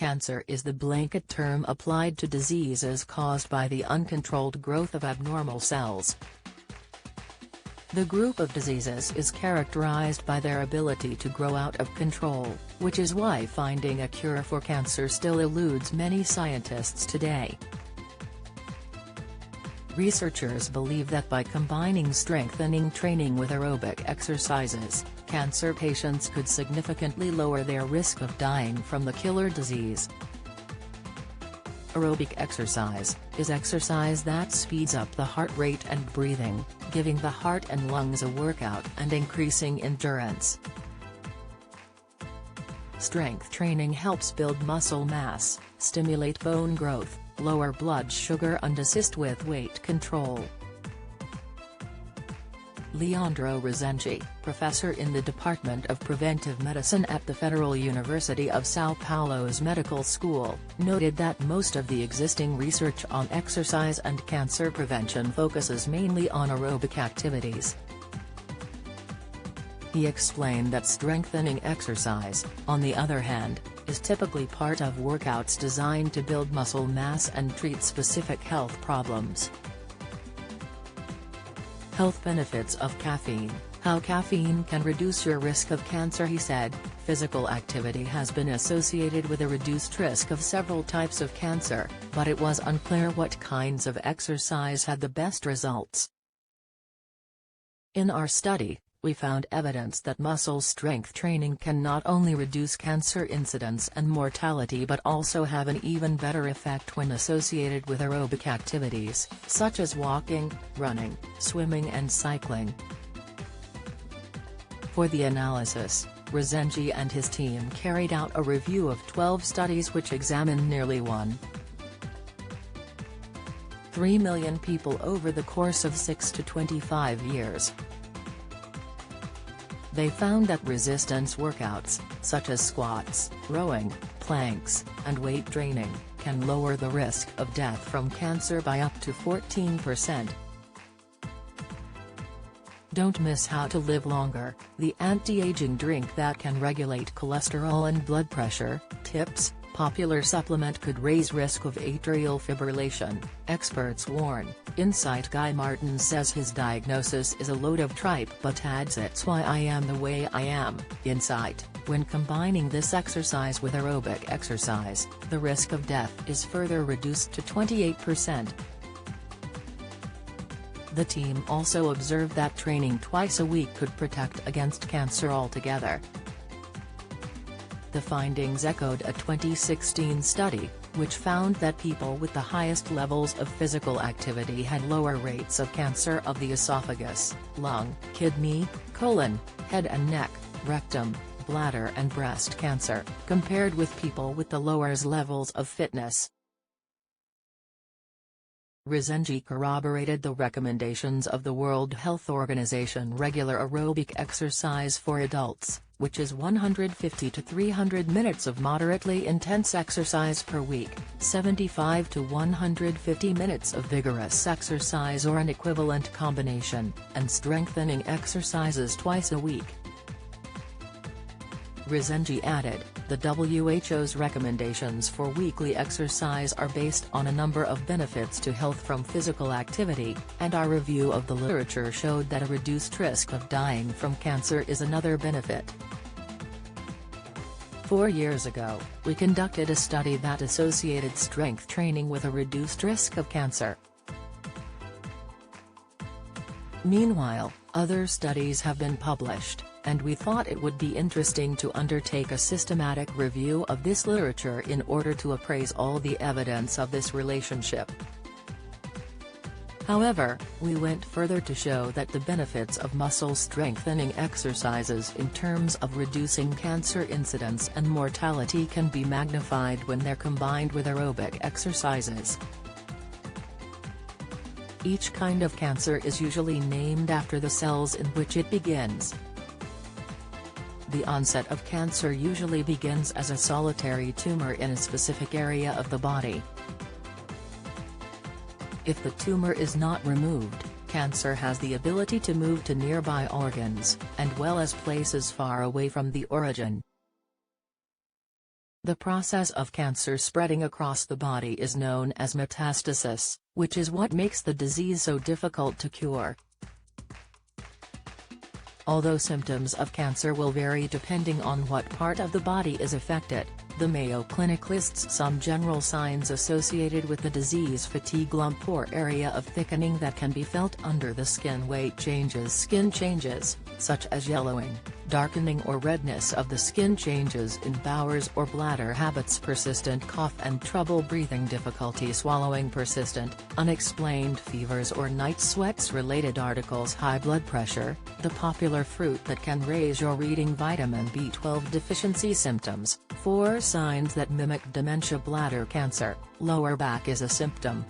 Cancer is the blanket term applied to diseases caused by the uncontrolled growth of abnormal cells. The group of diseases is characterized by their ability to grow out of control, which is why finding a cure for cancer still eludes many scientists today. Researchers believe that by combining strengthening training with aerobic exercises, cancer patients could significantly lower their risk of dying from the killer disease. Aerobic exercise is exercise that speeds up the heart rate and breathing, giving the heart and lungs a workout and increasing endurance. Strength training helps build muscle mass, stimulate bone growth, lower blood sugar and assist with weight control. Leandro Rezende, professor in the Department of Preventive Medicine at the Federal University of São Paulo's medical school, noted that most of the existing research on exercise and cancer prevention focuses mainly on aerobic activities. He explained that strengthening exercise, on the other hand, is typically part of workouts designed to build muscle mass and treat specific health problems. Health benefits of caffeine: how caffeine can reduce your risk of cancer. He said, physical activity has been associated with a reduced risk of several types of cancer, but it was unclear what kinds of exercise had the best results. In our study, we found evidence that muscle strength training can not only reduce cancer incidence and mortality but also have an even better effect when associated with aerobic activities, such as walking, running, swimming and cycling. For the analysis, Rezende and his team carried out a review of 12 studies which examined nearly 1.3 million people over the course of 6 to 25 years. They found that resistance workouts, such as squats, rowing, planks, and weight training, can lower the risk of death from cancer by up to 14%. Don't miss how to live longer, the anti-aging drink that can regulate cholesterol and blood pressure. Tips: popular supplement could raise risk of atrial fibrillation, experts warn. Insight: Guy Martin says his diagnosis is a load of tripe but adds it's why I am the way I am. Insight: when combining this exercise with aerobic exercise, the risk of death is further reduced to 28%. The team also observed that training twice a week could protect against cancer altogether. The findings echoed a 2016 study, which found that people with the highest levels of physical activity had lower rates of cancer of the esophagus, lung, kidney, colon, head and neck, rectum, bladder and breast cancer, compared with people with the lower levels of fitness. Rezende corroborated the recommendations of the World Health Organization: regular aerobic exercise for adults, which is 150 to 300 minutes of moderately intense exercise per week, 75 to 150 minutes of vigorous exercise or an equivalent combination, and strengthening exercises twice a week. Rezende added, the WHO's recommendations for weekly exercise are based on a number of benefits to health from physical activity, and our review of the literature showed that a reduced risk of dying from cancer is another benefit. 4 years ago, we conducted a study that associated strength training with a reduced risk of cancer. Meanwhile, other studies have been published, and we thought it would be interesting to undertake a systematic review of this literature in order to appraise all the evidence of this relationship. However, we went further to show that the benefits of muscle strengthening exercises in terms of reducing cancer incidence and mortality can be magnified when they're combined with aerobic exercises. Each kind of cancer is usually named after the cells in which it begins. The onset of cancer usually begins as a solitary tumor in a specific area of the body. If the tumor is not removed, cancer has the ability to move to nearby organs, as well as places far away from the origin. The process of cancer spreading across the body is known as metastasis, which is what makes the disease so difficult to cure. Although symptoms of cancer will vary depending on what part of the body is affected, the Mayo Clinic lists some general signs associated with the disease: fatigue, lump or area of thickening that can be felt under the skin, weight changes, skin changes, such as yellowing, darkening or redness of the skin, changes in bowels or bladder habits, persistent cough and trouble breathing, difficulty swallowing, persistent, unexplained fevers or night sweats. Related articles: high blood pressure, the popular fruit that can raise your reading, vitamin B12 deficiency symptoms, 4 signs that mimic dementia, bladder cancer, lower back is a symptom.